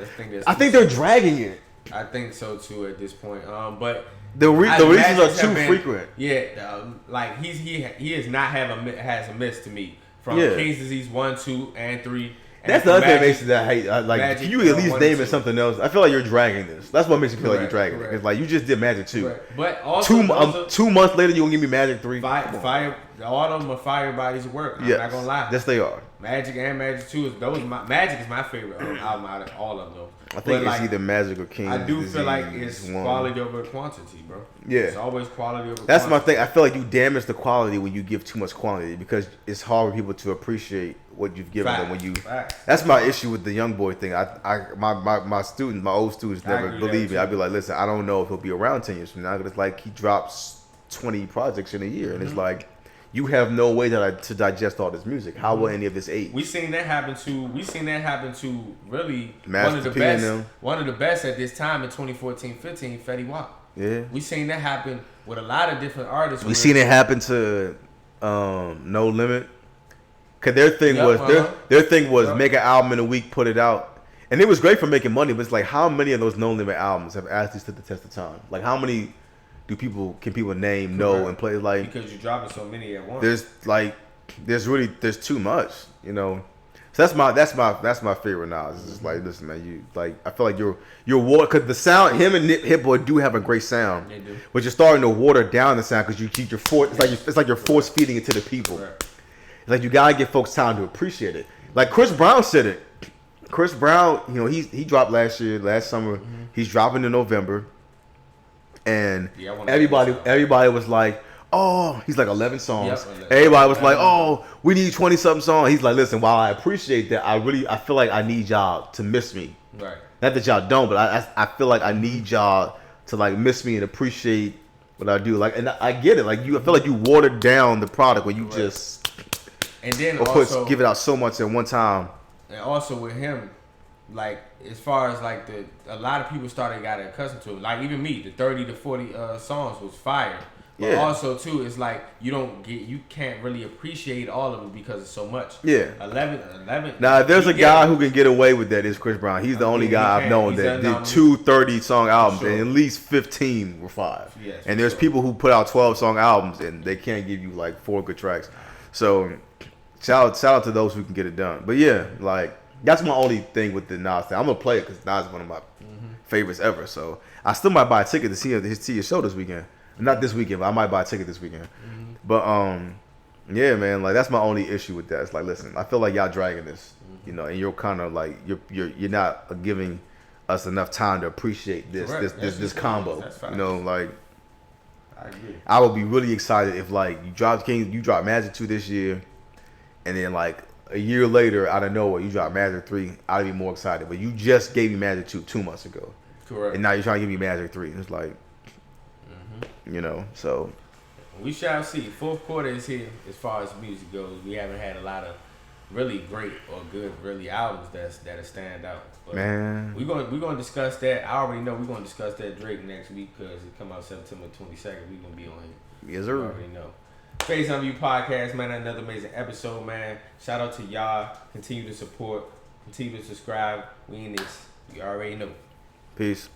I think they're dragging it. I think so too at this point. But the releases are too frequent. Yeah, like he has not has a miss to me from King's Disease 1, 2, and 3. And that's the other thing that makes it that I hate. Like, Magic, can you at least name it something else? I feel like you're dragging this. That's what makes me feel like you're dragging it. It's like you just did Magic 2. Correct. But also 2 months later, you gonna give me Magic 3? Fire, all of them are fire bodies of work. I'm not gonna lie. Yes, they are. Magic and Magic 2 is Magic is my favorite album out of all of them. I think it's either Magic or King. I do feel like it's quality over quantity, bro. Yeah, it's always quality over. That's my thing. I feel like you damage the quality when you give too much quantity because it's hard for people to appreciate what you've given them when you. That's my issue with the young boy thing. My students, my old students never believe me. I'd be like, listen, I don't know if he'll be around 10 years from now. It's like he drops 20 projects in a year, and it's like. You have no way to digest all this music. How will any of this age? We seen that happen to really Master one of the best at this time in 2014-15, Fetty Wap. Yeah. We seen that happen with a lot of different artists. We seen it happen to No Limit. Cause their thing was make an album in a week, put it out. And it was great for making money, but it's like how many of those No Limit albums have actually stood the test of time? Like how many can people name, know, and play like because you're dropping so many at once. There's too much, you know. So that's my favorite now. It's just like, listen, man, you like I feel like you're because the sound him and Hit Boy do have a great sound, but you're starting to water down the sound because you keep your force. It's like you're force feeding it to the people. Right. It's like you gotta give folks time to appreciate it. Like Chris Brown said it. Chris Brown, you know, he dropped last summer. Mm-hmm. He's dropping in November. And everybody was like, oh, he's like 11 songs. Yep, everybody was like, oh, we need 20 something songs. He's like, listen, while I appreciate that, I feel like I need y'all to miss me. Right. Not that y'all don't, but I feel like I need y'all to like miss me and appreciate what I do. Like, and I get it. Like I feel like you watered down the product when you just and then also give it out so much at one time. And also with him, like as far as like a lot of people got accustomed to it. Like even me, the 30 to 40 songs was fire. But also too, it's like you can't really appreciate all of it because it's so much. Yeah. 11. Now, if there's a guy who can get away with that, is Chris Brown. He's the only guy I've known that did 2 30-song albums, and at least 15 were 5. Yes, and there's people who put out 12-song albums, and they can't give you like 4 good tracks. So, shout out to those who can get it done. But yeah, like that's my only thing with the Nas thing. I'm gonna play it because Nas is one of my favorites ever. So I still might buy a ticket to see his show this weekend. Not this weekend, but I might buy a ticket this weekend. Mm-hmm. But yeah, man, like that's my only issue with that. It's like, listen, I feel like y'all dragging this, you know, and you're kind of like you're not giving us enough time to appreciate this combo. You know, like I agree. I would be really excited if like you drop Magic 2 this year, and then like a year later out of nowhere you drop Magic 3. I'd be more excited. But you just gave me Magic 2 months ago, correct? And now you're trying to give me Magic 3. It's like. You know, so we shall see. Fourth quarter is here as far as music goes. We haven't had a lot of really great or good really albums that stand out. But Man, we're gonna discuss that. I already know we're gonna discuss that Drake next week because it come out September 22nd. We're gonna be on here. yes You sir. already know. Faison View Podcast, man, another amazing episode, man. Shout out to y'all. Continue to support. Continue to subscribe. We in this. You already know. Peace.